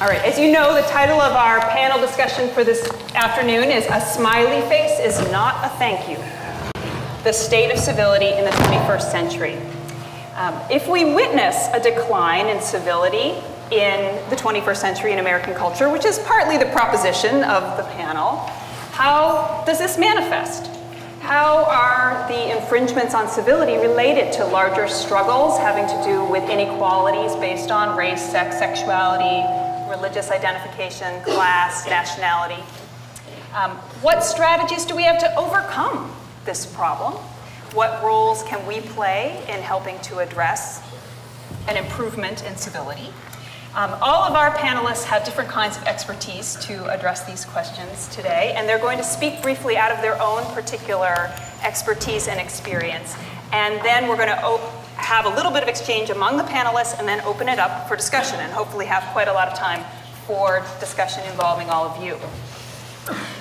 All right, as you know, the title of our panel discussion for this afternoon is "A Smiley Face is Not a Thank You: The State of Civility in the 21st Century." If we witness a decline in civility in the 21st century in American culture, which is partly the proposition of the panel, how does this manifest? How are the infringements on civility related to larger struggles having to do with inequalities based on race, sex, sexuality, religious identification, class, nationality? What strategies do we have to overcome this problem? What roles can we play in helping to address an improvement in civility? All of our panelists have different kinds of expertise to address these questions today, and they're going to speak briefly out of their own particular expertise and experience. And then we're going to have a little bit of exchange among the panelists and then open it up for discussion, and hopefully have quite a lot of time for discussion involving all of you.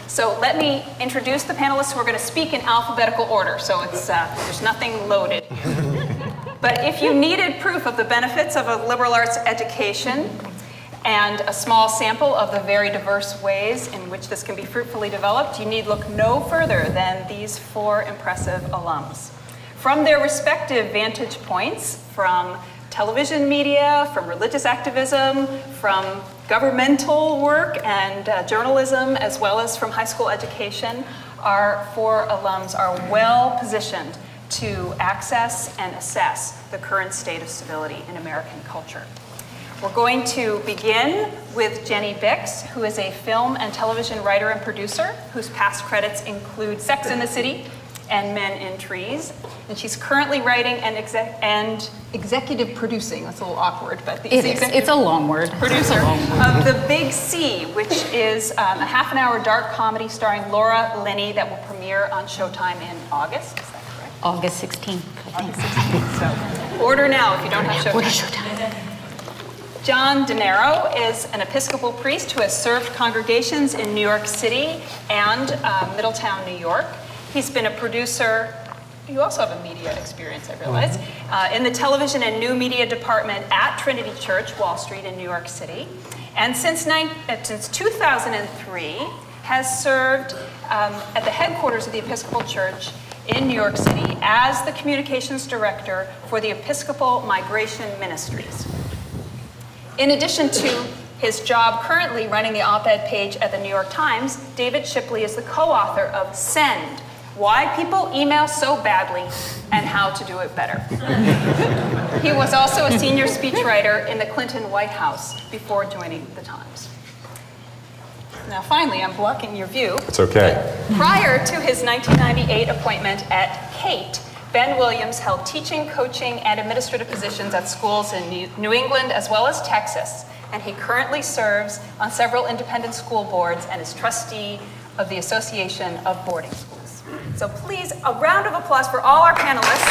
So let me introduce the panelists who are going to speak in alphabetical order, so it's, there's nothing loaded. But if you needed proof of the benefits of a liberal arts education and a small sample of the very diverse ways in which this can be fruitfully developed, you need look no further than these four impressive alums. From their respective vantage points, from television media, from religious activism, from governmental work and journalism, as well as from high school education, our four alums are well positioned to access and assess the current state of civility in American culture. We're going to begin with Jenny Bicks, who is a film and television writer and producer, whose past credits include Sex and the City and Men in Trees. And she's currently writing and executive producing, that's a little awkward, but it's a long word. Producer of The Big C, which is a half-an-hour dark comedy starring Laura Linney that will premiere on Showtime in August. Is that correct? August 16th. August 16th. So order now if you don't have Showtime. What is Showtime? John De Niro is an Episcopal priest who has served congregations in New York City and Middletown, New York. He's been a producer. You also have a media experience, I realize, in the television and new media department at Trinity Church, Wall Street in New York City. And since 2003, has served at the headquarters of the Episcopal Church in New York City as the communications director for the Episcopal Migration Ministries. In addition to his job currently running the op-ed page at the New York Times, David Shipley is the co-author of Send: Why People Email So Badly and How to Do It Better. He was also a senior speechwriter in the Clinton White House before joining the Times. Now finally, I'm blocking your view. It's okay. Prior to his 1998 appointment at Kate, Ben Williams held teaching, coaching, and administrative positions at schools in New England as well as Texas, and he currently serves on several independent school boards and is trustee of the Association of Boarding Schools. So please, a round of applause for all our panelists.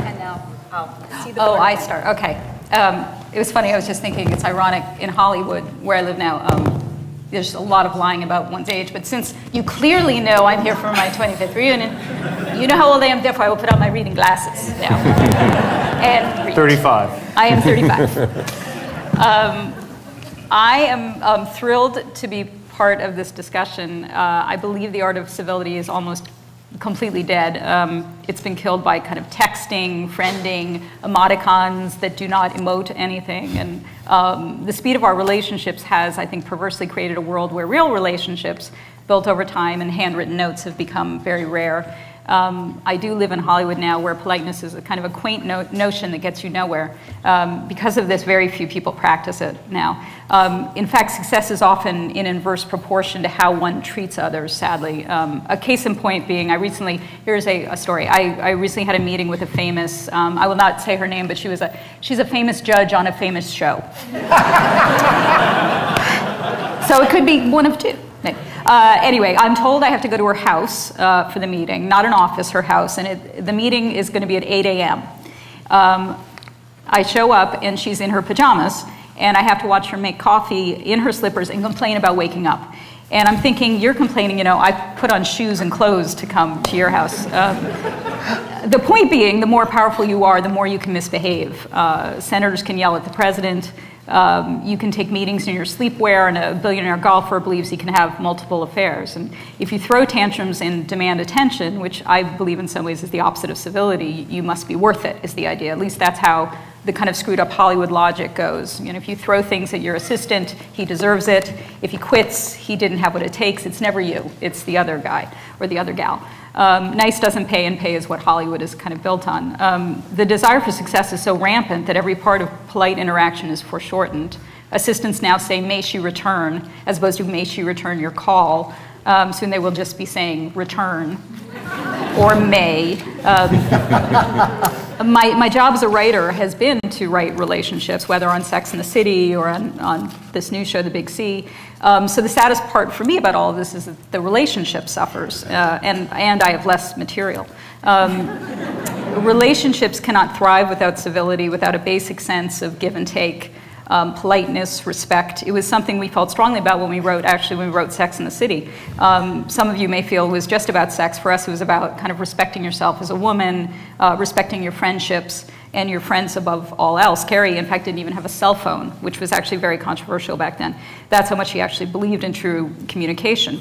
And now I'll see the board. Oh, I start, okay. It was funny, I was just thinking, it's ironic, in Hollywood, where I live now, there's a lot of lying about one's age, but since you clearly know I'm here for my 25th reunion, you know how old I am, therefore I will put on my reading glasses now. And read. 35. I am 35. I am thrilled to be part of this discussion. I believe the art of civility is almost completely dead. It's been killed by kind of texting, friending, emoticons that do not emote anything. And the speed of our relationships has, I think, perversely created a world where real relationships built over time and handwritten notes have become very rare. I do live in Hollywood now, where politeness is a kind of a quaint notion that gets you nowhere. Because of this, very few people practice it now. In fact, success is often in inverse proportion to how one treats others, sadly. A case in point being, here's a story. I recently had a meeting with a famous, I will not say her name, but she's a famous judge on a famous show. So it could be one of two. Anyway, I'm told I have to go to her house for the meeting, not an office, her house, and the meeting is going to be at 8 a.m. I show up, and she's in her pajamas, and I have to watch her make coffee in her slippers and complain about waking up. And I'm thinking, you're complaining, I put on shoes and clothes to come to your house. The point being, the more powerful you are, the more you can misbehave. Senators can yell at the president. You can take meetings in your sleepwear, and a billionaire golfer believes he can have multiple affairs. And if you throw tantrums and demand attention, which I believe in some ways is the opposite of civility, you must be worth it, is the idea. At least that's how the kind of screwed up Hollywood logic goes. You know, if you throw things at your assistant, he deserves it. If he quits, he didn't have what it takes. It's never you. It's the other guy or the other gal. Nice doesn't pay, and pay is what Hollywood is kind of built on. The desire for success is so rampant that every part of polite interaction is foreshortened. Assistants now say, may she return, as opposed to may she return your call. Soon they will just be saying return or may. My job as a writer has been to write relationships, whether on Sex and the City or on this new show, The Big C. So the saddest part for me about all of this is that the relationship suffers, and I have less material. Relationships cannot thrive without civility, without a basic sense of give and take, politeness, respect. It was something we felt strongly about when we wrote Sex and the City. Some of you may feel it was just about sex. For us, it was about kind of respecting yourself as a woman, respecting your friendships, and your friends above all else. Carrie, in fact, didn't even have a cell phone, which was actually very controversial back then. That's how much she actually believed in true communication.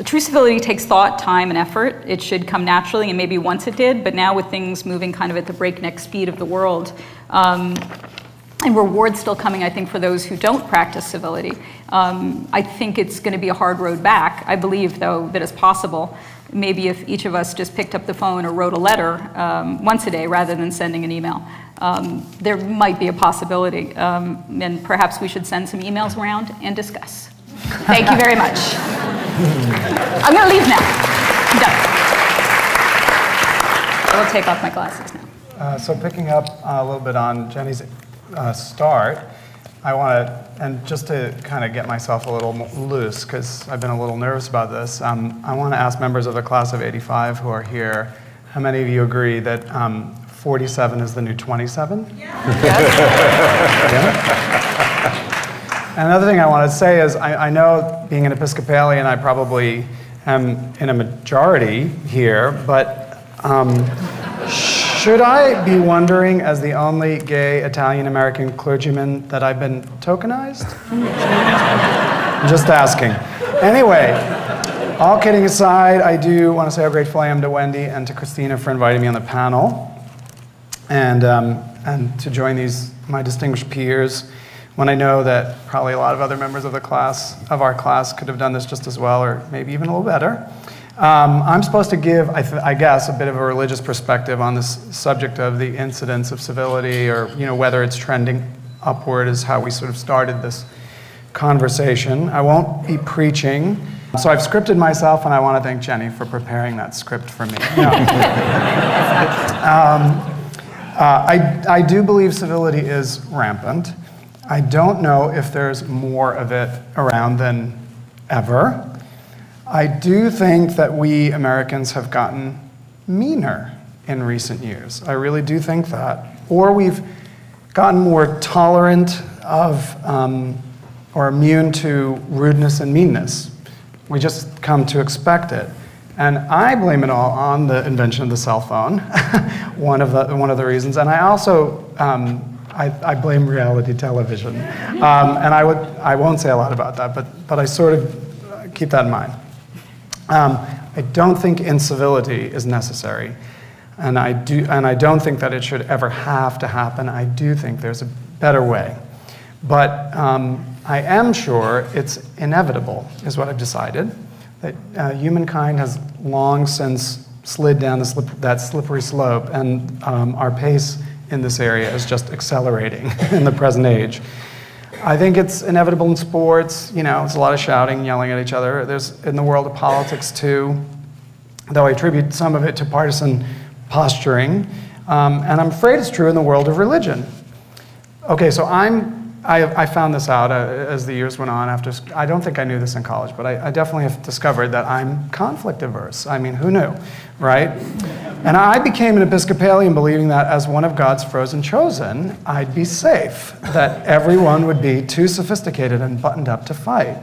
True civility takes thought, time, and effort. It should come naturally, and maybe once it did, but now with things moving kind of at the breakneck speed of the world, and rewards still coming, I think, for those who don't practice civility. I think it's going to be a hard road back. I believe, though, that it's possible. Maybe if each of us just picked up the phone or wrote a letter once a day rather than sending an email, there might be a possibility. And perhaps we should send some emails around and discuss. Thank you very much. I'm going to leave now. I'm done. I will take off my glasses now. So picking up a little bit on Jenny's start, I want to, and just to kind of get myself a little loose, because I've been a little nervous about this, I want to ask members of the class of '85 who are here, how many of you agree that 47 is the new 27? Yeah. Yeah? Another thing I want to say is, I know being an Episcopalian, I probably am in a majority here, but should I be wondering, as the only gay Italian-American clergyman, that I've been tokenized? I'm just asking. Anyway, all kidding aside, I do want to say how grateful I am to Wendy and to Christina for inviting me on the panel, and to join my distinguished peers, when I know that probably a lot of other members of our class could have done this just as well, or maybe even a little better. I'm supposed to give, I guess, a bit of a religious perspective on this subject of the incidence of civility, or whether it's trending upward, is how we sort of started this conversation. I won't be preaching, so I've scripted myself, and I want to thank Jenny for preparing that script for me. I do believe civility is rampant. I don't know if there's more of it around than ever. I do think that we Americans have gotten meaner in recent years. I really do think that. Or we've gotten more tolerant of or immune to rudeness and meanness. We just come to expect it. And I blame it all on the invention of the cell phone, one of the reasons. And I also, I blame reality television. And I won't say a lot about that, but I sort of keep that in mind. I don't think incivility is necessary, and I don't think that it should ever have to happen. I do think there's a better way, but I am sure it's inevitable, is what I've decided. That humankind has long since slid down that slippery slope, and our pace in this area is just accelerating in the present age. I think it's inevitable in sports. There's a lot of shouting, yelling at each other. There's in the world of politics too, though I attribute some of it to partisan posturing. And I'm afraid it's true in the world of religion. Okay, so I found this out as the years went on. I don't think I knew this in college, but I definitely have discovered that I'm conflict averse. I mean, who knew, right? And I became an Episcopalian believing that as one of God's frozen chosen, I'd be safe, that everyone would be too sophisticated and buttoned up to fight.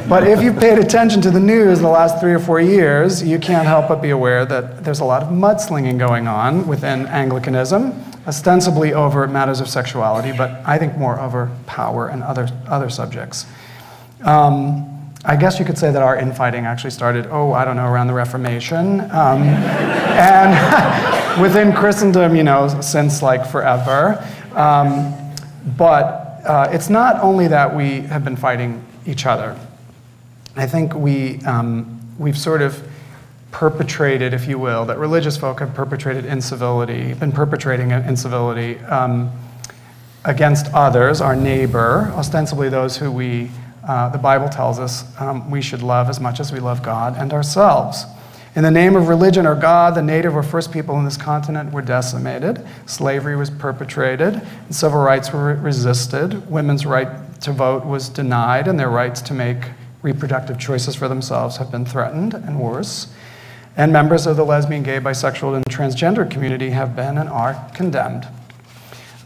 But if you've paid attention to the news the last 3 or 4 years, you can't help but be aware that there's a lot of mudslinging going on within Anglicanism, ostensibly over matters of sexuality, but I think more over power and other subjects. I guess you could say that our infighting actually started, I don't know, around the Reformation. And within Christendom, since like forever. But it's not only that we have been fighting each other. I think we've sort of perpetrated, if you will, that religious folk have perpetrated incivility, been perpetrating incivility against others, our neighbor, ostensibly those who the Bible tells us we should love as much as we love God and ourselves. In the name of religion or God, the native or first people in this continent were decimated. Slavery was perpetrated. And civil rights were resisted. Women's right to vote was denied, and their rights to make reproductive choices for themselves have been threatened, and worse. And members of the lesbian, gay, bisexual, and transgender community have been and are condemned.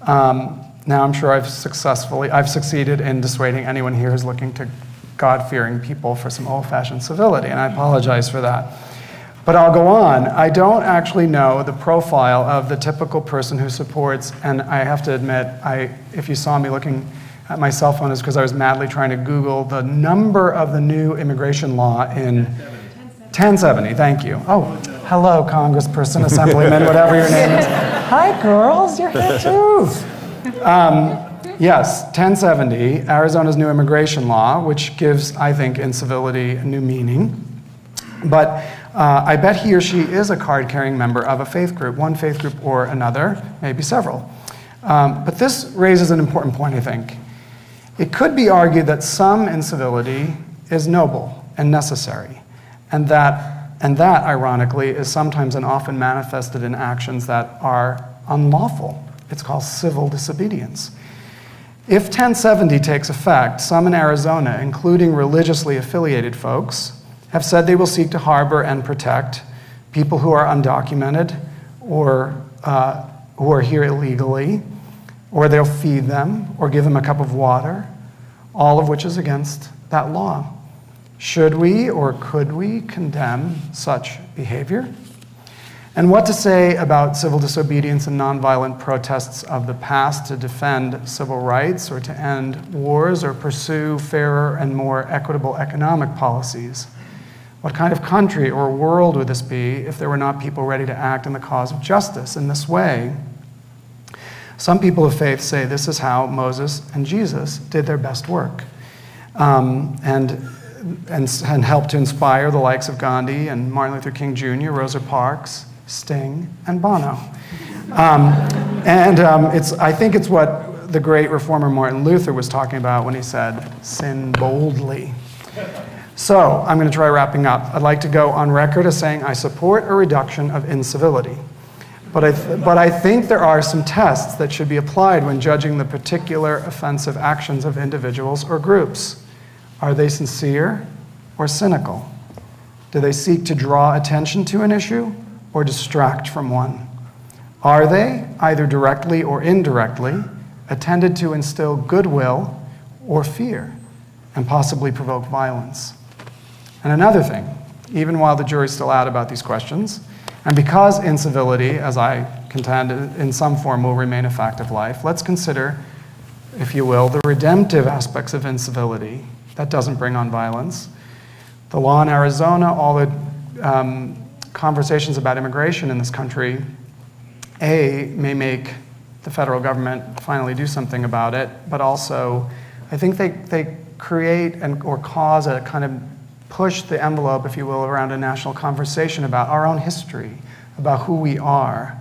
Now, I'm sure I've succeeded in dissuading anyone here who's looking to God-fearing people for some old-fashioned civility, and I apologize for that. But I'll go on. I don't actually know the profile of the typical person who supports, and I have to admit, if you saw me looking at my cell phone, it's because I was madly trying to Google the number of the new immigration law in 1070, thank you. Oh, hello, Congressperson, Assemblyman, whatever your name is. Hi, girls, you're here too. Yes, 1070, Arizona's new immigration law, which gives, I think, incivility a new meaning. But I bet he or she is a card-carrying member of a faith group, one faith group or another, maybe several. But this raises an important point, I think. It could be argued that some incivility is noble and necessary, and that, ironically, is sometimes and often manifested in actions that are unlawful. It's called civil disobedience. If 1070 takes effect, some in Arizona, including religiously affiliated folks, have said they will seek to harbor and protect people who are undocumented or who are here illegally, or they'll feed them or give them a cup of water, all of which is against that law. Should we or could we condemn such behavior? And what to say about civil disobedience and nonviolent protests of the past to defend civil rights or to end wars or pursue fairer and more equitable economic policies? What kind of country or world would this be if there were not people ready to act in the cause of justice in this way? Some people of faith say this is how Moses and Jesus did their best work, and helped to inspire the likes of Gandhi and Martin Luther King Jr., Rosa Parks, Sting, and Bono. I think it's what the great reformer Martin Luther was talking about when he said, "Sin boldly." So I'm going to try wrapping up. I'd like to go on record as saying I support a reduction of incivility. But I think there are some tests that should be applied when judging the particular offensive actions of individuals or groups. Are they sincere or cynical? Do they seek to draw attention to an issue or distract from one? Are they, either directly or indirectly, intended to instill goodwill or fear and possibly provoke violence? And another thing, even while the jury's still out about these questions, and because incivility, as I contend, in some form will remain a fact of life, let's consider, if you will, the redemptive aspects of incivility that doesn't bring on violence. The law in Arizona, all the conversations about immigration in this country, may make the federal government finally do something about it, but also I think they create or cause a kind of push the envelope, if you will, around a national conversation about our own history, about who we are.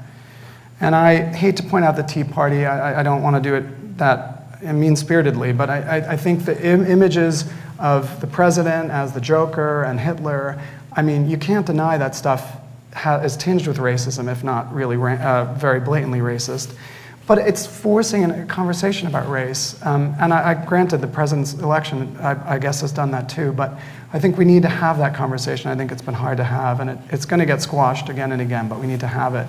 And I hate to point out the Tea Party. I don't want to do it that mean-spiritedly, but I think the images of the president as the Joker and Hitler, I mean, you can't deny that stuff is tinged with racism, if not really very blatantly racist. But it's forcing a conversation about race. And granted, the president's election, I guess, has done that too. But I think we need to have that conversation. I think it's been hard to have. And it's going to get squashed again and again, but we need to have it.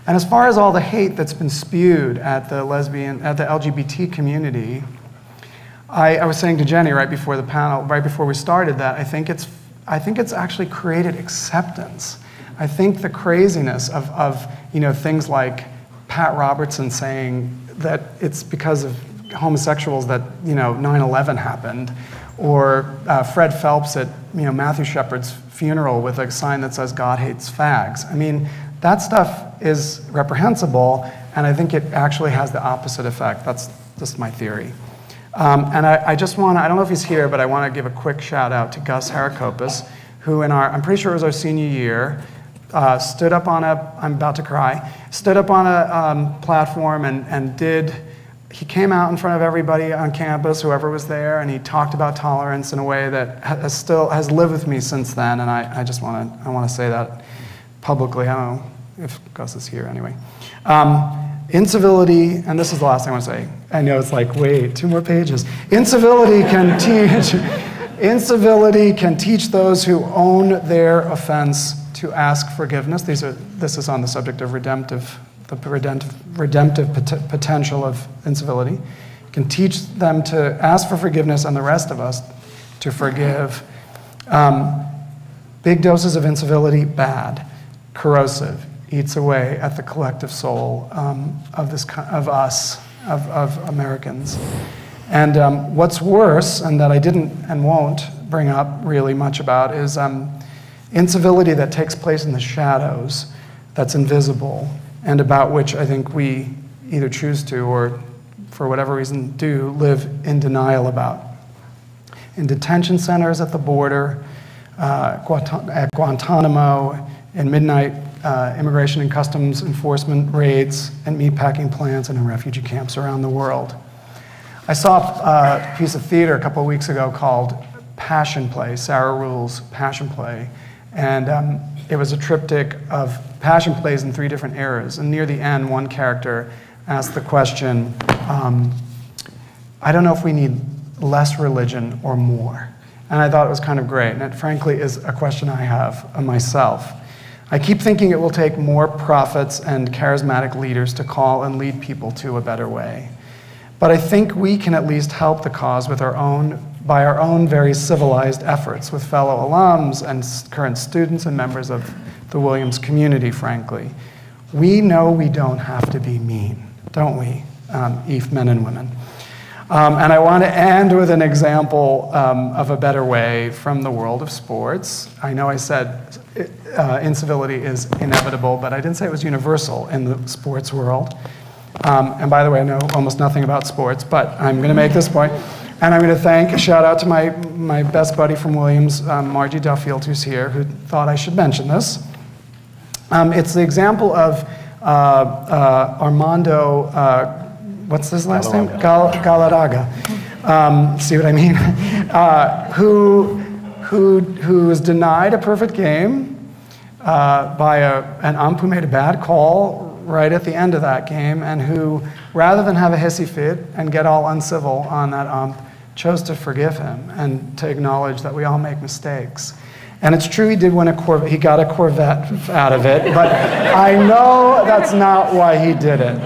And as far as all the hate that's been spewed at the LGBT community, I was saying to Jenny right before the panel, right before we started, that I think it's actually created acceptance. I think the craziness of things like Pat Robertson saying that it's because of homosexuals that 9/11 happened, or Fred Phelps at Matthew Shepard's funeral with a sign that says "God hates fags." I mean, that stuff is reprehensible, and I think it actually has the opposite effect. That's just my theory. And I just want to, I don't know if he's here, but I want to give a quick shout out to Gus Harakopis, who I'm pretty sure it was our senior year, stood up on I'm about to cry, stood up on a platform he came out in front of everybody on campus, whoever was there, and he talked about tolerance in a way that has lived with me since then, and I just want to say that publicly. I don't know if Gus is here anyway. Incivility, and this is the last thing I want to say. I know it's like, wait, 2 more pages. Incivility can teach those who own their offense to ask forgiveness. This is on the subject of redemptive potential of incivility. It can teach them to ask for forgiveness and the rest of us to forgive. Big doses of incivility, bad, corrosive, eats away at the collective soul of Americans. And what's worse, and that I didn't and won't bring up really much about, is incivility that takes place in the shadows, that's invisible, and about which I think we either choose to or, for whatever reason, do live in denial about. In detention centers at the border, at Guantanamo, in midnight immigration and customs enforcement raids, and meatpacking plants, and in refugee camps around the world. I saw a piece of theater a couple of weeks ago called Passion Play, Sarah Ruhl's Passion Play, and it was a triptych of passion plays in 3 different eras. And near the end, one character asked the question, I don't know if we need less religion or more. And I thought it was kind of great, and it frankly is a question I have of myself. I keep thinking it will take more prophets and charismatic leaders to call and lead people to a better way. But I think we can at least help the cause by our own very civilized efforts with fellow alums and current students and members of the Williams community, frankly. We know we don't have to be mean, don't we, ETH men and women? And I want to end with an example of a better way from the world of sports. I know I said incivility is inevitable, but I didn't say it was universal in the sports world. And by the way, I know almost nothing about sports, but I'm going to make this point. And I'm going to thank, a shout out to my best buddy from Williams, Margie Duffield, who's here, who thought I should mention this. It's the example of Armando, what's his last name? Galarraga. See what I mean? Who was denied a perfect game by an ump who made a bad call right at the end of that game, and who, rather than have a hissy fit and get all uncivil on that ump, chose to forgive him and to acknowledge that we all make mistakes. And it's true he did win a Corvette, he got a Corvette out of it, but I know that's not why he did it.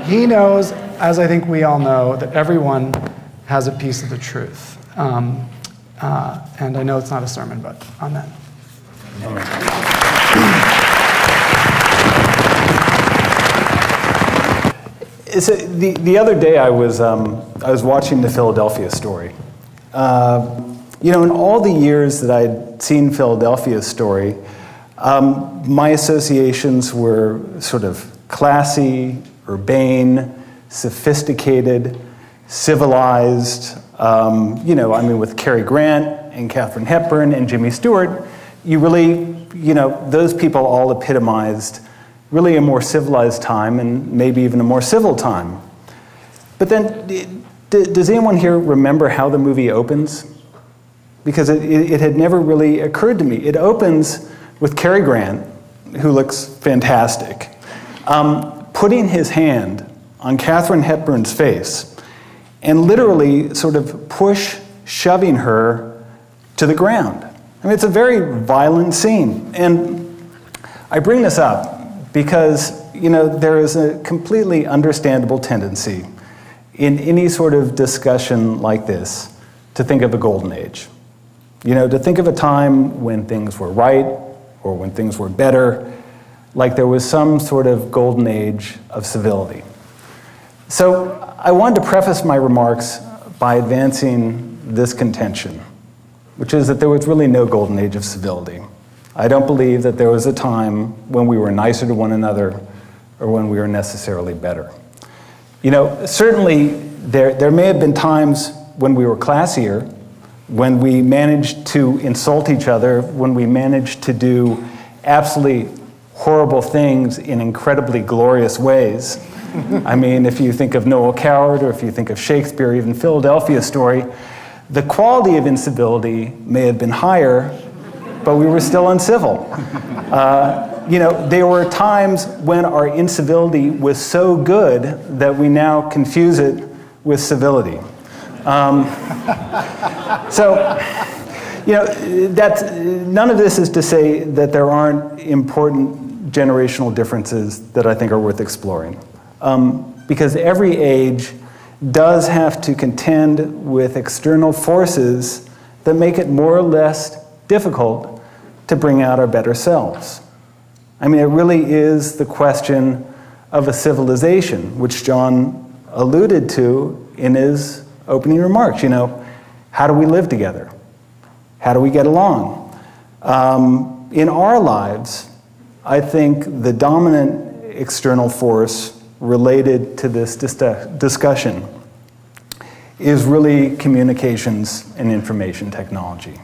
He knows, as I think we all know, that everyone has a piece of the truth. And I know it's not a sermon, but amen. The other day I was watching the Philadelphia Story. In all the years that I'd seen Philadelphia's story, my associations were sort of classy, urbane, sophisticated, civilized. With Cary Grant and Katharine Hepburn and Jimmy Stewart, you really, those people all epitomized really a more civilized time and maybe even a more civil time. But then, does anyone here remember how the movie opens? Because it had never really occurred to me. It opens with Cary Grant, who looks fantastic. putting his hand on Katharine Hepburn's face and literally sort of shoving her to the ground. I mean, it's a very violent scene. And I bring this up because, there is a completely understandable tendency in any sort of discussion like this to think of a golden age. To think of a time when things were right or when things were better, like there was some sort of golden age of civility. So I wanted to preface my remarks by advancing this contention, which is that there was really no golden age of civility. I don't believe that there was a time when we were nicer to one another or when we were necessarily better. Certainly there may have been times when we were classier, when we managed to insult each other, when we managed to do absolutely horrible things in incredibly glorious ways. I mean, if you think of Noel Coward, or if you think of Shakespeare, even Philadelphia Story, the quality of incivility may have been higher, but we were still uncivil. There were times when our incivility was so good that we now confuse it with civility. None of this is to say that there aren't important generational differences that I think are worth exploring. Because every age does have to contend with external forces that make it more or less difficult to bring out our better selves. I mean, it really is the question of a civilization, which John alluded to in his opening remarks. How do we live together? How do we get along? In our lives, I think the dominant external force related to this discussion is really communications and information technology.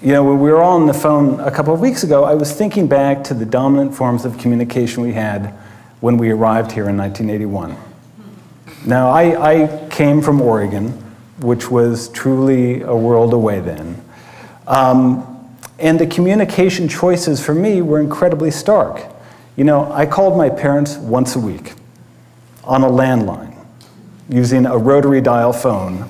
When we were all on the phone a couple of weeks ago, I was thinking back to the dominant forms of communication we had when we arrived here in 1981. Now, I came from Oregon, which was truly a world away then. And the communication choices for me were incredibly stark. I called my parents once a week on a landline using a rotary dial phone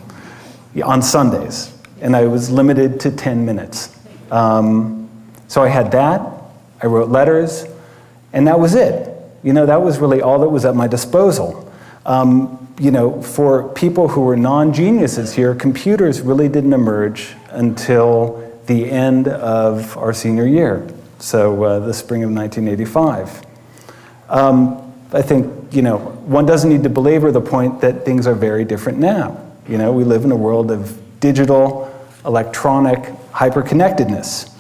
on Sundays, and I was limited to 10 minutes. So I had that, I wrote letters, and that was it. That was really all that was at my disposal. For people who were non-geniuses here, computers really didn't emerge until the end of our senior year, so the spring of 1985. I think, one doesn't need to belabor the point that things are very different now. We live in a world of digital, electronic hyperconnectedness.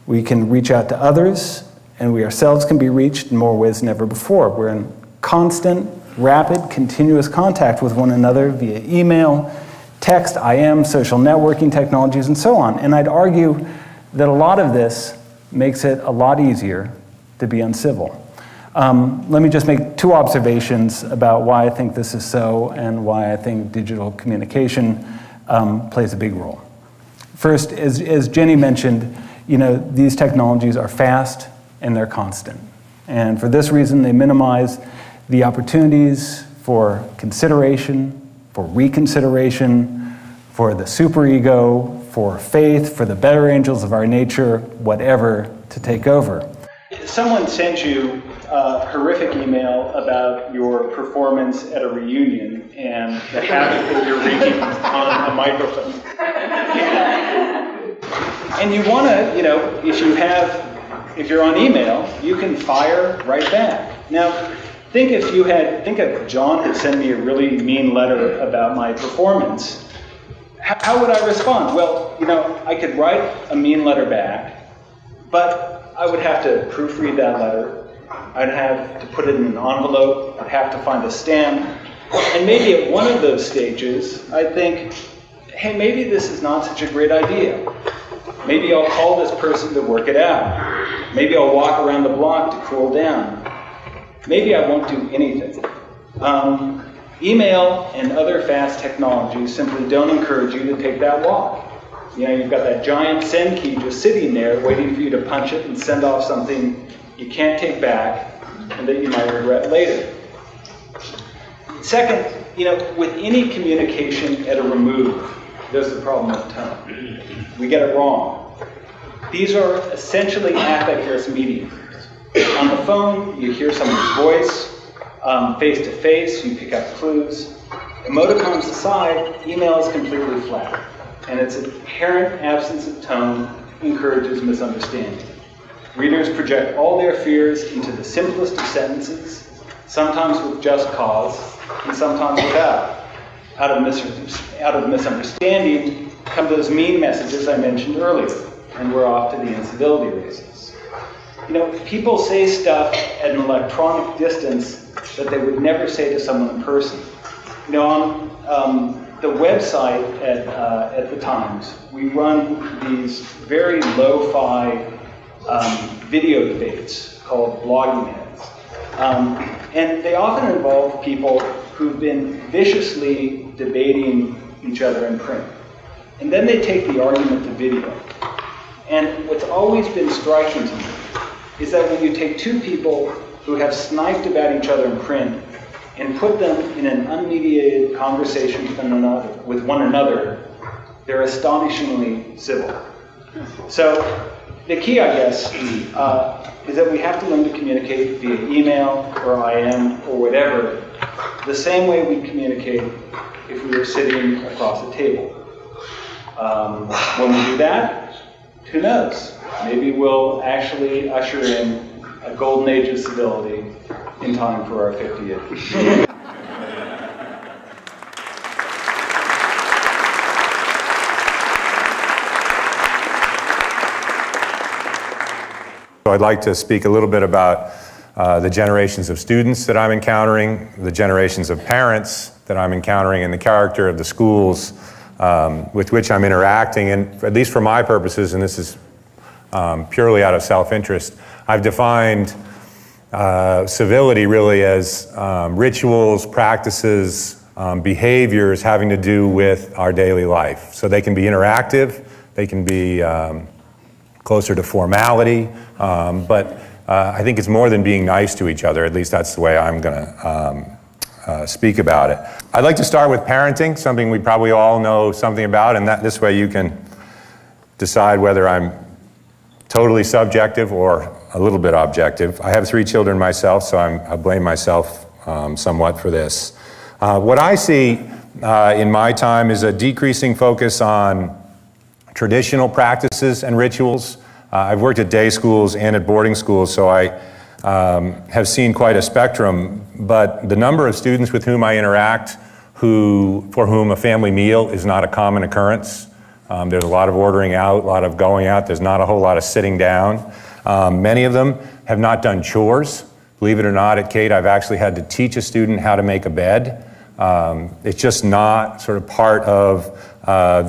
We can reach out to others, and we ourselves can be reached in more ways than ever before. We're in constant, rapid, continuous contact with one another via email, text, IM, social networking technologies, and so on. And I'd argue that a lot of this makes it a lot easier to be uncivil. Let me just make two observations about why I think this is so and why I think digital communication plays a big role. First, as Jenny mentioned, these technologies are fast and they're constant. And for this reason, they minimize the opportunities for consideration, for reconsideration, for the superego, for faith, for the better angels of our nature, whatever, to take over. Someone sent you a horrific email about your performance at a reunion and the habit that you're reading on a microphone. And you want to, if you're on email, you can fire right back. Now, think if John had sent me a really mean letter about my performance, how would I respond? Well, I could write a mean letter back, but I would have to proofread that letter. I'd have to put it in an envelope. I'd have to find a stamp. And maybe at one of those stages, I'd think, hey, maybe this is not such a great idea. Maybe I'll call this person to work it out. Maybe I'll walk around the block to cool down. Maybe I won't do anything. Email and other fast technologies simply don't encourage you to take that walk. You've got that giant send key just sitting there waiting for you to punch it and send off something you can't take back and that you might regret later. Second, with any communication at a remove, there's the problem of tone. We get it wrong. These are essentially ambiguous mediums. On the phone, you hear someone's voice. Face-to-face, you pick up clues. Emoticons aside, email is completely flat, and its inherent absence of tone encourages misunderstanding. Readers project all their fears into the simplest of sentences, sometimes with just cause, and sometimes without. Out of misunderstanding come those mean messages I mentioned earlier, and we're off to the incivility races. People say stuff at an electronic distance that they would never say to someone in person. On the website at the Times, we run these very lo-fi video debates called blogging heads. And they often involve people who've been viciously debating each other in print. And then they take the argument to video. And what's always been striking to me is that when you take two people who have sniped about each other in print and put them in an unmediated conversation with one another, they're astonishingly civil. So the key, I guess, is that we have to learn to communicate via email or IM or whatever, the same way we communicate if we were sitting across a table. When we do that, who knows? Maybe we'll actually usher in a golden age of civility in time for our 50th. So I'd like to speak a little bit about the generations of students that I'm encountering, the generations of parents that I'm encountering, and the character of the schools with which I'm interacting. And at least for my purposes, and this is purely out of self-interest, I've defined civility really as rituals, practices, behaviors having to do with our daily life. So they can be interactive, they can be closer to formality, but I think it's more than being nice to each other. At least that's the way I'm going to speak about it. I'd like to start with parenting, something we probably all know something about, and this way you can decide whether I'm totally subjective or a little bit objective. I have 3 children myself, so I blame myself somewhat for this. What I see in my time is a decreasing focus on traditional practices and rituals. I've worked at day schools and at boarding schools, so I have seen quite a spectrum, but the number of students with whom I interact for whom a family meal is not a common occurrence. There's a lot of ordering out, a lot of going out. There's not a whole lot of sitting down. Many of them have not done chores. Believe it or not, at Cade, I've actually had to teach a student how to make a bed. It's just not sort of part of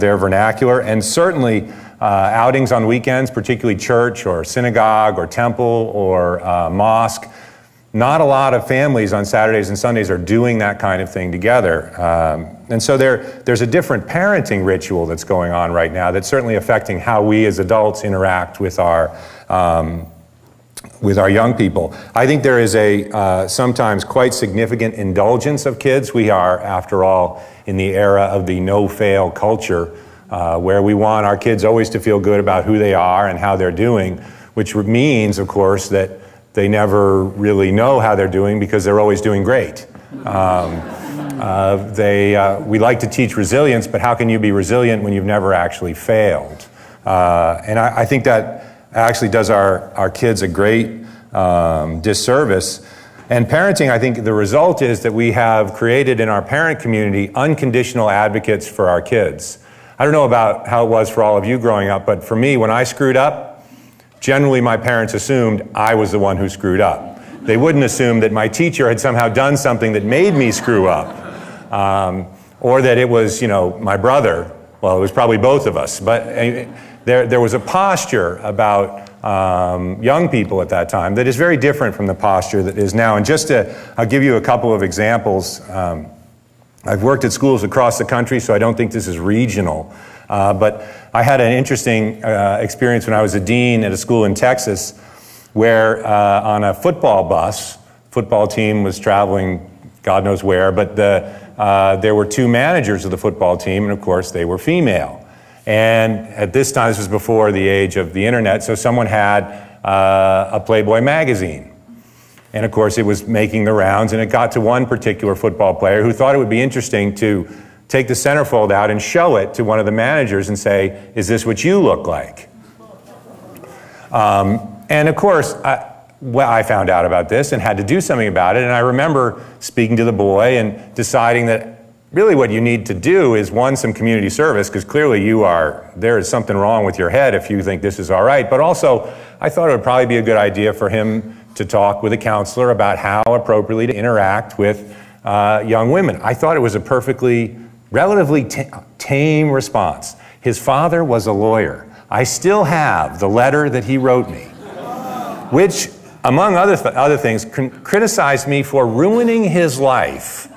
their vernacular. And certainly outings on weekends, particularly church or synagogue or temple or mosque, not a lot of families on Saturdays and Sundays are doing that kind of thing together. And so there's a different parenting ritual that's going on right now that's certainly affecting how we as adults interact with our young people. I think there is a sometimes quite significant indulgence of kids. We are, after all, in the era of the no-fail culture, where we want our kids always to feel good about who they are and how they're doing, which means, of course, that they never really know how they're doing because they're always doing great. We like to teach resilience, but how can you be resilient when you've never actually failed? And I think that actually does our kids a great disservice. And parenting, I think the result is that we have created in our parent community unconditional advocates for our kids. I don't know about how it was for all of you growing up, but for me, when I screwed up, generally my parents assumed I was the one who screwed up. They wouldn't assume that my teacher had somehow done something that made me screw up, or that it was, my brother. Well, it was probably both of us, but there was a posture about young people at that time that is very different from the posture that is now. And I'll give you a couple of examples. I've worked at schools across the country, so I don't think this is regional. But I had an interesting experience when I was a dean at a school in Texas where on a football bus, football team was traveling God knows where, but there were 2 managers of the football team, and of course they were female. And at this time, this was before the age of the internet, so someone had a Playboy magazine. And of course it was making the rounds, and it got to one particular football player who thought it would be interesting to take the centerfold out and show it to one of the managers and say, is this what you look like? And of course, I found out about this and had to do something about it, and I remember speaking to the boy and deciding that really what you need to do is, one, some community service, because clearly there is something wrong with your head if you think this is all right, but also I thought it would probably be a good idea for him to talk with a counselor about how appropriately to interact with young women. I thought it was a relatively tame response. His father was a lawyer. I still have the letter that he wrote me, which, among other things, criticized me for ruining his life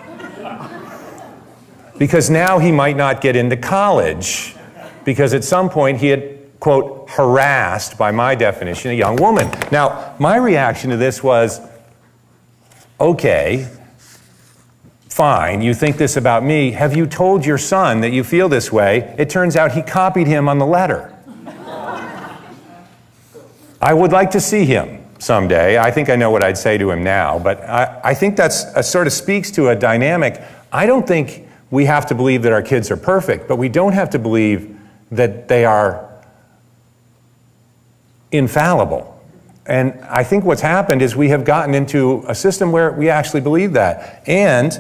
because now he might not get into college because at some point he had, quote, harassed, by my definition, a young woman. Now, my reaction to this was, okay, fine, you think this about me. Have you told your son that you feel this way? It turns out he copied him on the letter. I would like to see him someday. I think I know what I'd say to him now, but I think that's sort of speaks to a dynamic. I don't think we have to believe that our kids are perfect, but we don't have to believe that they are infallible. And I think what's happened is we have gotten into a system where we actually believe that. And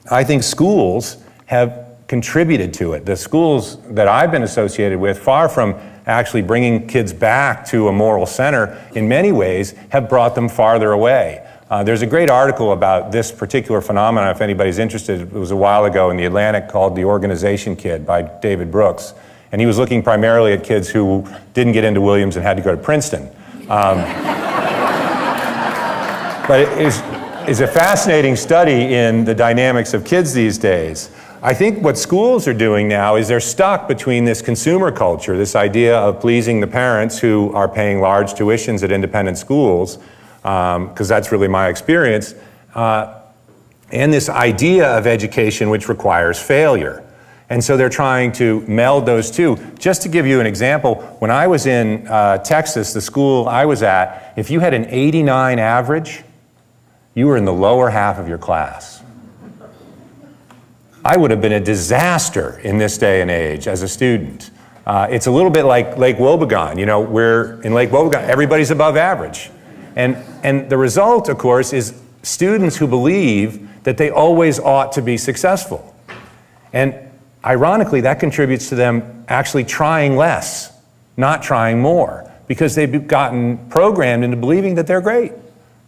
I think schools have contributed to it. The schools that I've been associated with, far from actually bringing kids back to a moral center, in many ways have brought them farther away. There's a great article about this particular phenomenon, if anybody's interested. It was a while ago in the Atlantic, called The Organization Kid by David Brooks. And he was looking primarily at kids who didn't get into Williams and had to go to Princeton. But it is a fascinating study in the dynamics of kids these days. I think what schools are doing now is they're stuck between this consumer culture, this idea of pleasing the parents who are paying large tuitions at independent schools, because that's really my experience, and this idea of education which requires failure. And so they're trying to meld those two. Just to give you an example, when I was in Texas, the school I was at, if you had an 89 average, you were in the lower half of your class. I would have been a disaster in this day and age as a student. It's a little bit like Lake Wobegon. You know, we're in Lake Wobegon, everybody's above average. And the result, of course, is students who believe that they always ought to be successful. And ironically, that contributes to them actually trying less, not trying more, because they've gotten programmed into believing that they're great.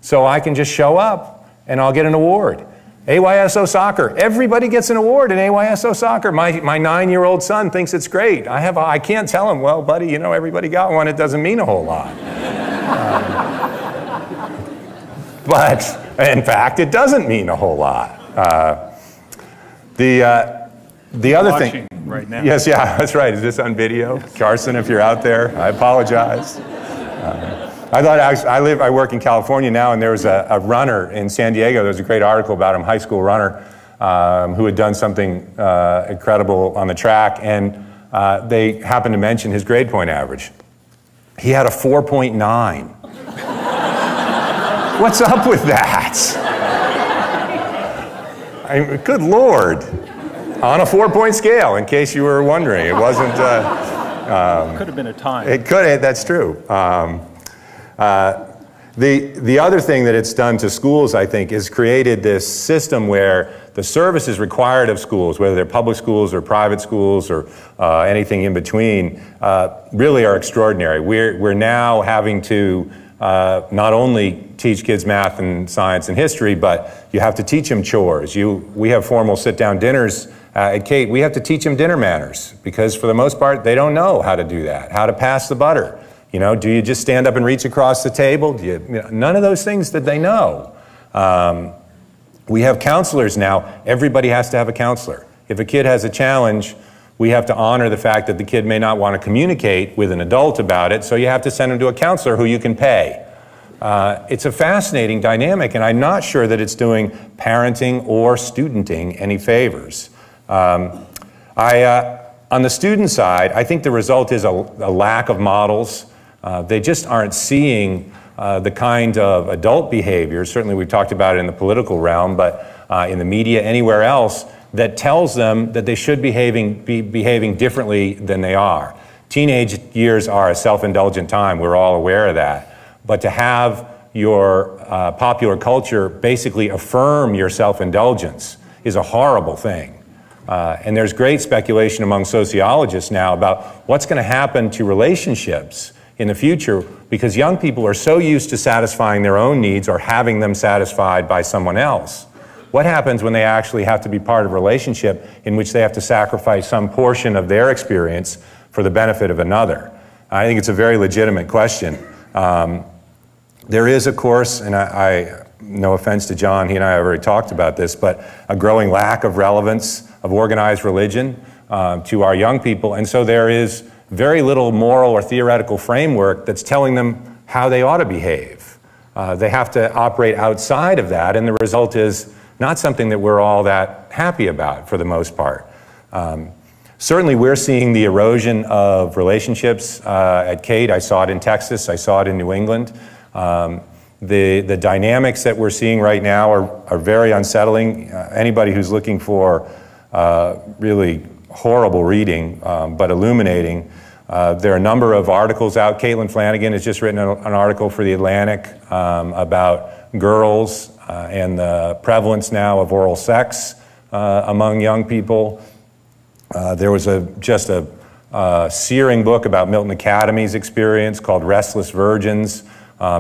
So I can just show up and I'll get an award. AYSO soccer, everybody gets an award in AYSO soccer. My 9-year-old son thinks it's great. I can't tell him, well, buddy, you know, everybody got one. It doesn't mean a whole lot. But in fact, it doesn't mean a whole lot. The other thing, right now. Yes, yeah, that's right. Is this on video? Carson, if you're out there, I apologize. I work in California now, and there was a runner in San Diego. There was a great article about him, high school runner, who had done something incredible on the track, and they happened to mention his grade point average. He had a 4.9. What's up with that? Good Lord. On a 4-point scale, in case you were wondering. It wasn't... could have been a time. It could, that's true. The other thing that it's done to schools, I think, is created this system where the services required of schools, whether they're public schools or private schools or anything in between, really are extraordinary. We're now having to not only teach kids math and science and history, but you have to teach them chores. We have formal sit-down dinners at Kate. We have to teach them dinner manners because for the most part, they don't know how to do that, how to pass the butter. You know, do you just stand up and reach across the table? None of those things that they know. We have counselors now. Everybody has to have a counselor. If a kid has a challenge, we have to honor the fact that the kid may not want to communicate with an adult about it, so you have to send them to a counselor who you can pay. It's a fascinating dynamic, and I'm not sure that it's doing parenting or studenting any favors. On the student side, I think the result is a lack of models. They just aren't seeing the kind of adult behaviors, certainly we've talked about it in the political realm, but in the media, anywhere else, that tells them that they should be behaving differently than they are. Teenage years are a self-indulgent time, we're all aware of that. But to have your popular culture basically affirm your self-indulgence is a horrible thing. And there's great speculation among sociologists now about what's going to happen to relationships in the future, because young people are so used to satisfying their own needs or having them satisfied by someone else. What happens when they actually have to be part of a relationship in which they have to sacrifice some portion of their experience for the benefit of another? I think it's a very legitimate question. There is, of course, and no offense to John, he and I have already talked about this, but a growing lack of relevance of organized religion to our young people, and so there is very little moral or theoretical framework that's telling them how they ought to behave. They have to operate outside of that, and the result is not something that we're all that happy about for the most part. Certainly we're seeing the erosion of relationships at Cade. I saw it in Texas, I saw it in New England. The dynamics that we're seeing right now are very unsettling. Anybody who's looking for really horrible reading, but illuminating, there are a number of articles out. Caitlin Flanagan has just written an article for The Atlantic about girls and the prevalence now of oral sex among young people. There was just a searing book about Milton Academy's experience called Restless Virgins,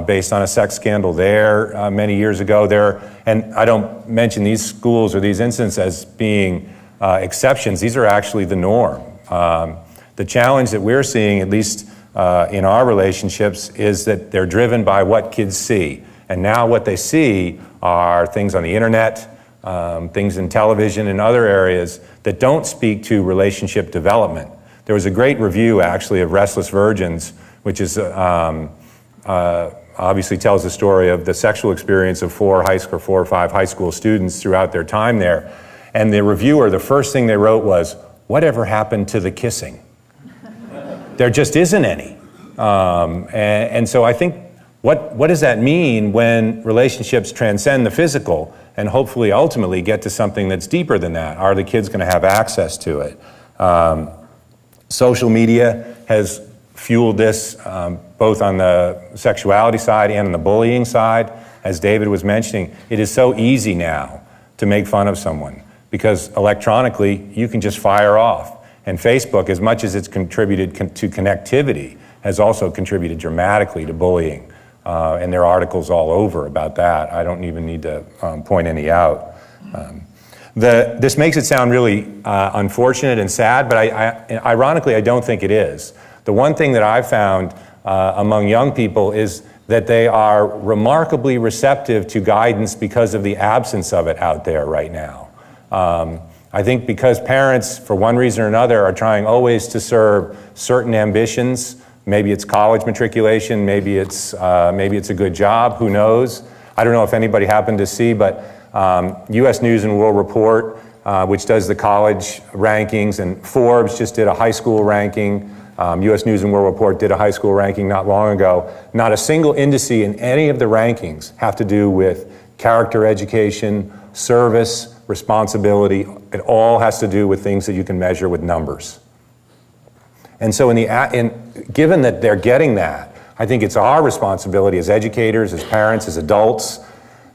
based on a sex scandal there many years ago. And I don't mention these schools or these incidents as being exceptions. These are actually the norm. The challenge that we're seeing, at least in our relationships, is that they're driven by what kids see. And now what they see are things on the internet, things in television and other areas that don't speak to relationship development. There was a great review, actually, of Restless Virgins, which is obviously tells the story of the sexual experience of 4 or 5 high school students throughout their time there. And the reviewer, the first thing they wrote was, "Whatever happened to the kissing?" There just isn't any. And so I think, what does that mean when relationships transcend the physical and hopefully ultimately get to something that's deeper than that? Are the kids going to have access to it? Social media has fueled this both on the sexuality side and on the bullying side. As David was mentioning, it is so easy now to make fun of someone because electronically you can just fire off. And Facebook, as much as it's contributed to connectivity, has also contributed dramatically to bullying. And there are articles all over about that. I don't even need to point any out. This makes it sound really unfortunate and sad, but ironically, I don't think it is. The one thing that I've found among young people is that they are remarkably receptive to guidance because of the absence of it out there right now. I think because parents, for one reason or another, are trying always to serve certain ambitions. Maybe it's college matriculation, maybe it's a good job, who knows? I don't know if anybody happened to see, but U.S. News and World Report, which does the college rankings, and Forbes just did a high school ranking. U.S. News and World Report did a high school ranking not long ago. Not a single indice in any of the rankings have to do with character education, service, responsibility. It all has to do with things that you can measure with numbers. And so given that they're getting that, I think it's our responsibility as educators, as parents, as adults,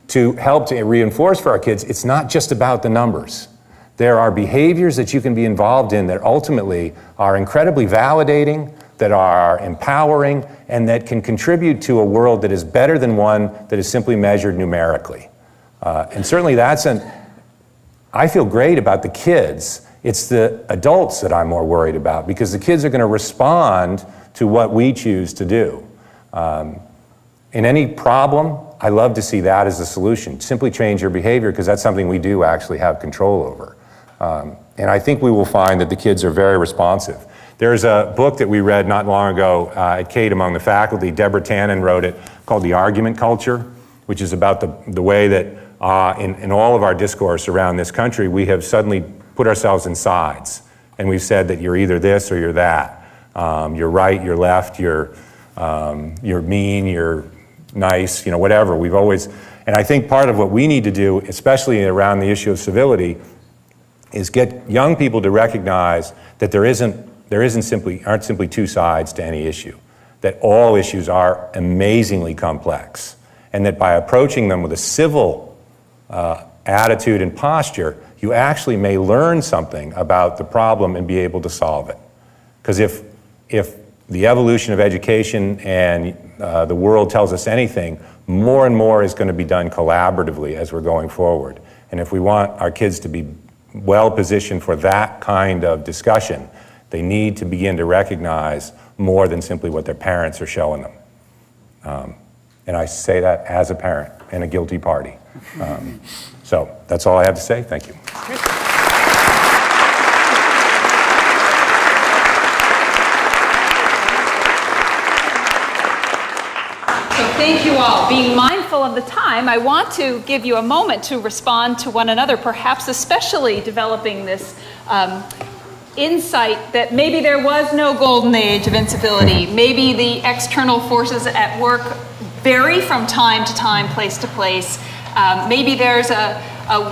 to help to reinforce for our kids, it's not just about the numbers. There are behaviors that you can be involved in that ultimately are incredibly validating, that are empowering, and that can contribute to a world that is better than one that is simply measured numerically. And certainly I feel great about the kids. It's the adults that I'm more worried about, because the kids are going to respond to what we choose to do. In any problem, I love to see that as a solution. Simply change your behavior, because that's something we do actually have control over. And I think we will find that the kids are very responsive. There's a book that we read not long ago at Cade among the faculty. Deborah Tannen wrote it, called The Argument Culture, which is about the way that in all of our discourse around this country, we have suddenly put ourselves in sides. And we've said that you're either this or you're that. You're right, you're left, you're mean, you're nice, whatever. We've always, and I think part of what we need to do, especially around the issue of civility, is get young people to recognize that aren't simply two sides to any issue, that all issues are amazingly complex, and that by approaching them with a civil attitude and posture, you actually may learn something about the problem and be able to solve it. Because if the evolution of education and the world tells us anything, more and more is going to be done collaboratively as we're going forward. And if we want our kids to be well positioned for that kind of discussion, they need to begin to recognize more than simply what their parents are showing them. And I say that as a parent and a guilty party. So that's all I have to say. Thank you. Thank you all. Being mindful of the time, I want to give you a moment to respond to one another, perhaps especially developing this insight that maybe there was no golden age of incivility. Maybe the external forces at work vary from time to time, place to place. Maybe there's a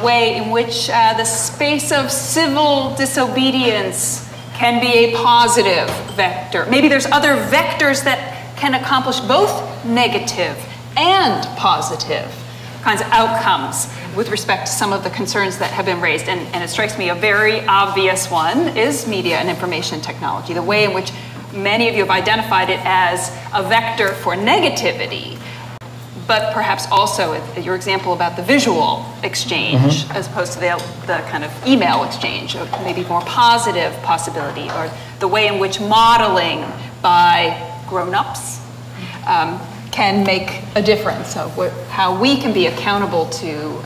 way in which the space of civil disobedience can be a positive vector. Maybe there's other vectors that can accomplish both negative and positive kinds of outcomes with respect to some of the concerns that have been raised. And it strikes me a very obvious one is media and information technology, the way in which many of you have identified it as a vector for negativity, but perhaps also your example about the visual exchange as opposed to the kind of email exchange, or maybe more positive possibility, or the way in which modeling by grown-ups can make a difference of how we can be accountable to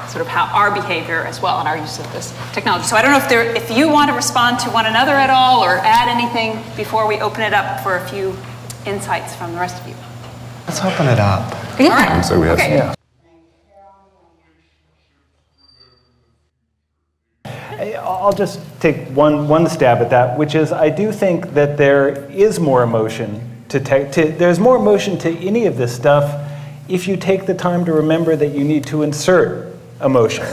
sort of how our behavior as well and our use of this technology. So I don't know if you want to respond to one another at all or add anything before we open it up for a few insights from the rest of you. Let's open it up. Yeah. All right. So we have Okay. I'll just take one stab at that, which is I do think that there is more emotion there's more emotion to any of this stuff if you take the time to remember that you need to insert emotion.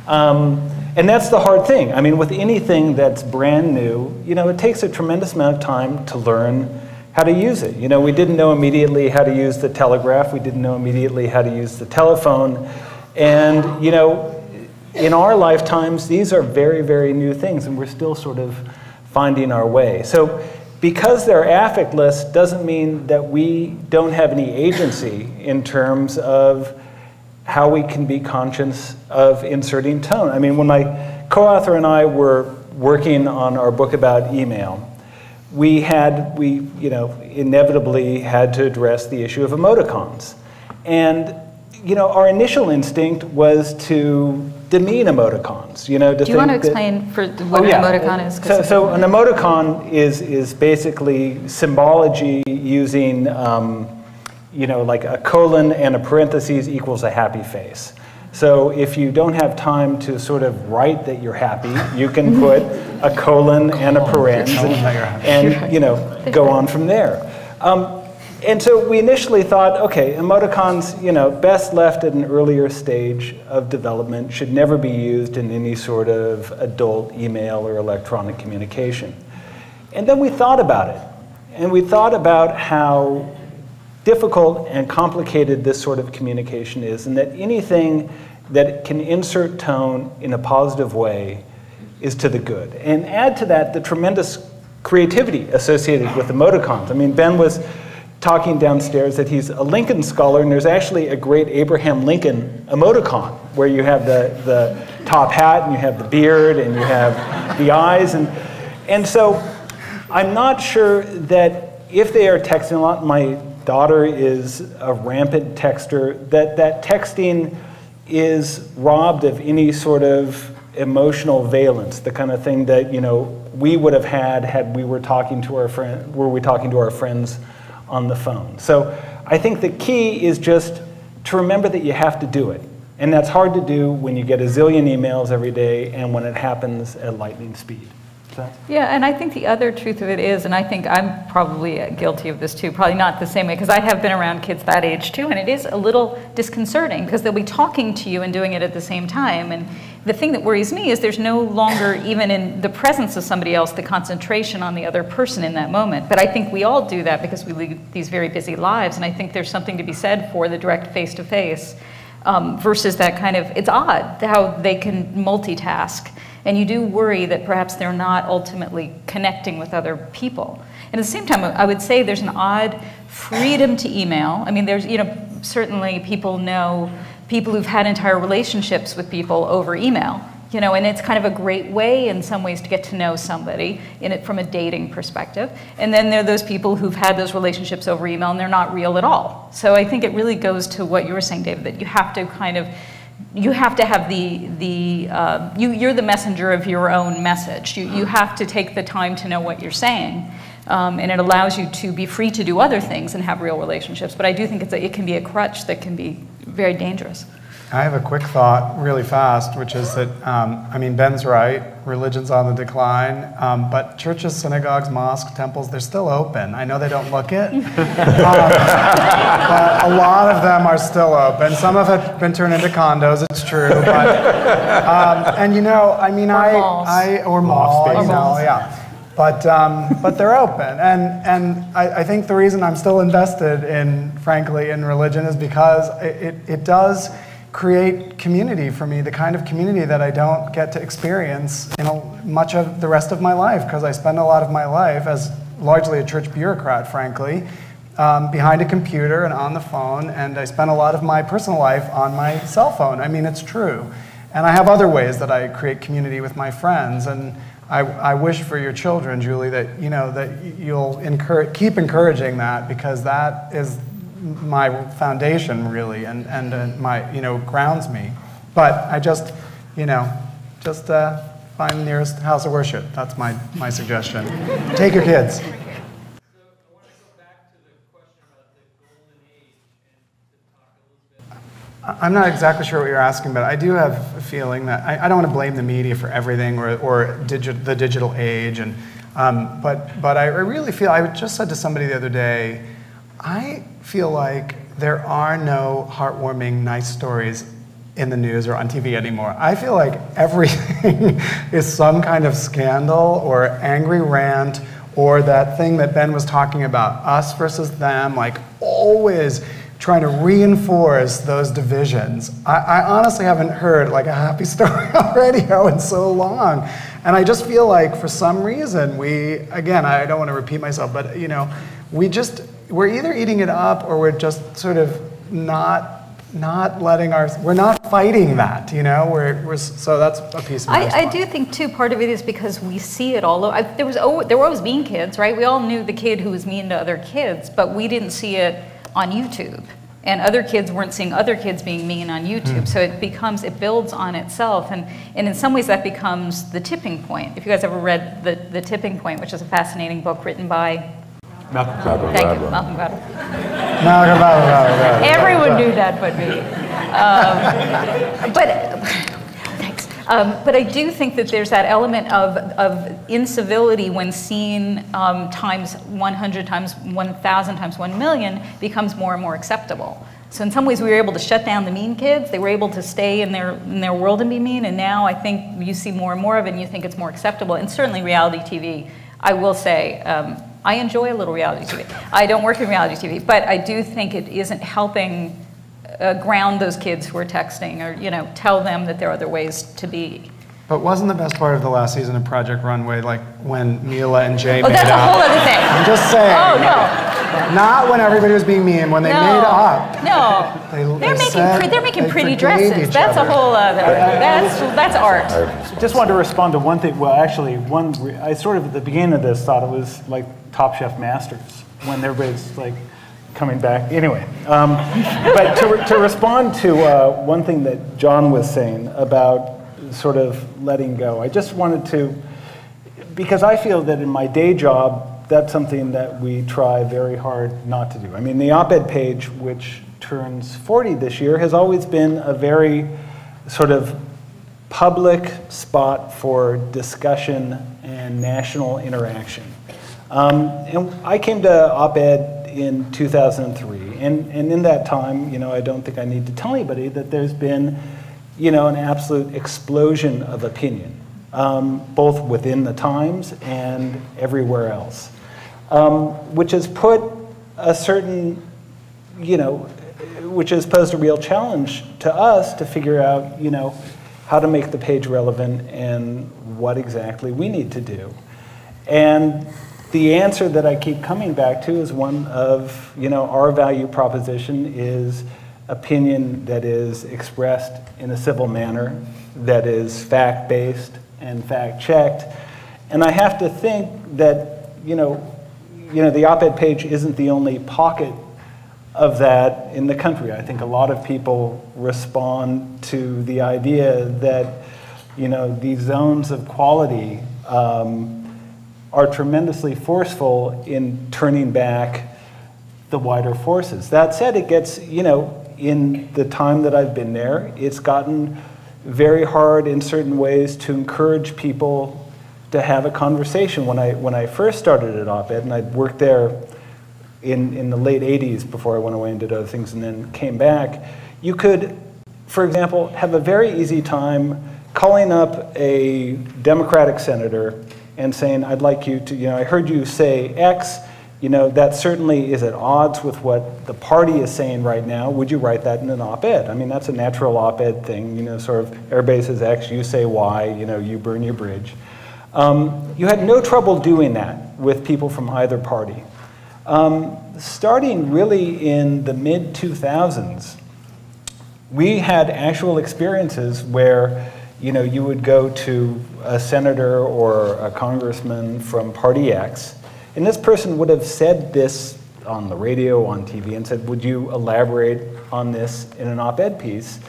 And that's the hard thing. I mean, with anything that's brand new, it takes a tremendous amount of time to learn how to use it. We didn't know immediately how to use the telegraph. We didn't know immediately how to use the telephone. And, in our lifetimes, these are very, very new things, and we're still sort of finding our way. So because they're affectless doesn't mean that we don't have any agency in terms of how we can be conscious of inserting tone. I mean, when my co-author and I were working on our book about email, we inevitably had to address the issue of emoticons. And, our initial instinct was to demean emoticons. Do you want to explain what an emoticon is? So an emoticon is basically symbology using, like a colon and a parentheses equals a happy face. So if you don't have time to sort of write that you're happy, you can put a colon and a parens and go on from there. And so we initially thought, okay, emoticons, best left at an earlier stage of development, should never be used in any sort of adult email or electronic communication. And then we thought about it. And we thought about how difficult and complicated this sort of communication is, and that anything that can insert tone in a positive way is to the good. And add to that the tremendous creativity associated with emoticons. I mean, Ben was talking downstairs that he's a Lincoln scholar, and there's actually a great Abraham Lincoln emoticon where you have the top hat and you have the beard and you have the eyes. And so I'm not sure that if they are texting a lot, my daughter is a rampant texter, that texting is robbed of any sort of emotional valence, the kind of thing that, we would have had we were talking to our friends on the phone. So I think the key is just to remember that you have to do it. And that's hard to do when you get a zillion emails every day and when it happens at lightning speed. Yeah, and I think the other truth of it is, and I think I'm probably guilty of this too, probably not the same way, because I have been around kids that age too, and it is a little disconcerting because they'll be talking to you and doing it at the same time. And the thing that worries me is there's no longer, even in the presence of somebody else, the concentration on the other person in that moment. But I think we all do that because we lead these very busy lives, and I think there's something to be said for the direct face-to-face versus that kind of, it's odd how they can multitask. And you do worry that perhaps they're not ultimately connecting with other people. And at the same time, I would say there's an odd freedom to email. I mean, there's, certainly people know people who've had entire relationships with people over email, and it's kind of a great way in some ways to get to know somebody from a dating perspective. And then there are those people who've had those relationships over email and they're not real at all. So I think it really goes to what you were saying, David, that you have to you have to have you're the messenger of your own message. You have to take the time to know what you're saying. And it allows you to be free to do other things and have real relationships. But I do think it can be a crutch that can be very dangerous. I have a quick thought really fast, which is that, Ben's right, religion's on the decline, but churches, synagogues, mosques, temples, they're still open. I know they don't look it, but a lot of them are still open. Some have been turned into condos, it's true, but, or malls, yeah. But they're open, and I think the reason I'm still invested frankly, in religion is because it does create community for me, the kind of community that I don't get to experience much of the rest of my life, because I spend a lot of my life as largely a church bureaucrat, frankly, behind a computer and on the phone, and I spend a lot of my personal life on my cell phone. I mean, it's true. And I have other ways that I create community with my friends, and I wish for your children, Julie, that you'll keep encouraging that, because that is my foundation, really, and my grounds me. But I just find the nearest house of worship. That's my suggestion. Take your kids. I'm not exactly sure what you're asking, but I do have a feeling that I don't want to blame the media for everything or the digital age, but I really feel, I just said to somebody the other day, I feel like there are no heartwarming, nice stories in the news or on TV anymore. I feel like everything is some kind of scandal or angry rant or that thing that Ben was talking about, us versus them, like always trying to reinforce those divisions. I honestly haven't heard like a happy story on radio in so long. And I just feel like for some reason again, I don't want to repeat myself, but we're either eating it up or we're just sort of not we're not fighting that, so that's a piece of my response. I do think too, part of it is because we see it all over. There were always mean kids, right? We all knew the kid who was mean to other kids, but we didn't see it on YouTube. And other kids weren't seeing other kids being mean on YouTube. So it builds on itself. And in some ways that becomes the tipping point. If you guys ever read The Tipping Point, which is a fascinating book written by Malcolm Gladwell. Everyone knew that but me. Thanks. But I do think that there's that element of incivility when seen times 100 times 1,000 times 1 million becomes more and more acceptable. So in some ways we were able to shut down the mean kids. They were able to stay in their world and be mean. And now I think you see more and more of it and you think it's more acceptable. And certainly reality TV, I will say, I enjoy a little reality TV. I don't work in reality TV, but I do think it isn't helping ground those kids who are texting or tell them that there are other ways to be. But wasn't the best part of the last season of Project Runway like when Mila and Jay made up? Oh, that's a whole other thing. I'm just saying. Oh, no. Not when everybody was being mean, when they made up. No. They're making pretty dresses. That's a whole other, that's art. I just wanted to respond to one thing. Well, actually, I sort of at the beginning of this thought it was like Top Chef Masters when everybody's like coming back. Anyway, but to respond to one thing that John was saying about sort of letting go, I just wanted to because I feel that in my day job, that's something that we try very hard not to do. I mean, the op-ed page, which turns 40 this year, has always been a very sort of public spot for discussion and national interaction. And I came to op-ed in 2003, and in that time, you know, I don't think I need to tell anybody that there's been, you know, an absolute explosion of opinion, both within the Times and everywhere else, which has put a certain, you know, which has posed a real challenge to us to figure out, you know, how to make the page relevant and what exactly we need to do. And the answer that I keep coming back to is one of, you know, our value proposition is opinion that is expressed in a civil manner, that is fact-based and fact-checked. And I have to think that, you know, the op-ed page isn't the only pocket of that in the country. I think a lot of people respond to the idea that, you know, these zones of quality are tremendously forceful in turning back the wider forces. That said, it gets, you know, in the time that I've been there, it's gotten very hard in certain ways to encourage people to have a conversation. When I first started at op-ed, and I'd worked there in the late 80s before I went away and did other things and then came back, you could, for example, have a very easy time calling up a Democratic senator and saying, I'd like you to, you know, I heard you say X, you know, that certainly is at odds with what the party is saying right now. Would you write that in an op-ed? I mean, that's a natural op-ed thing, you know, sort of everybody says X, you say Y, you know, you burn your bridge. You had no trouble doing that with people from either party. Starting really in the mid-2000s, we had actual experiences where, you know, you would go to a senator or a congressman from party X, and this person would have said this on the radio, on TV, and said, would you elaborate on this in an op-ed piece?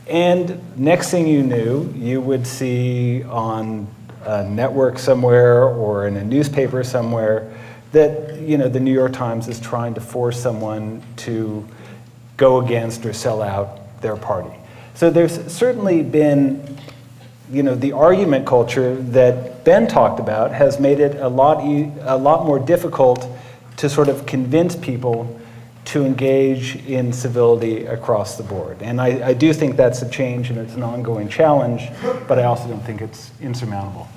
And next thing you knew, you would see on a network somewhere or in a newspaper somewhere that, you know, the New York Times is trying to force someone to go against or sell out their party. So there's certainly been, you know, the argument culture that Ben talked about has made it a lot more difficult to sort of convince people to engage in civility across the board. And I do think that's a change and it's an ongoing challenge, but I also don't think it's insurmountable.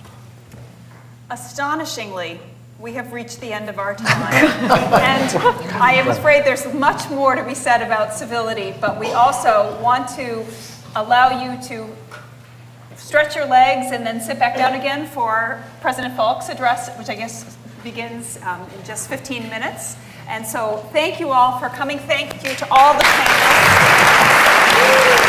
Astonishingly, we have reached the end of our time. And I am afraid there's much more to be said about civility, but we also want to allow you to stretch your legs and then sit back down again for President Falk's address, which I guess begins in just 15 minutes. And so thank you all for coming. Thank you to all the panelists.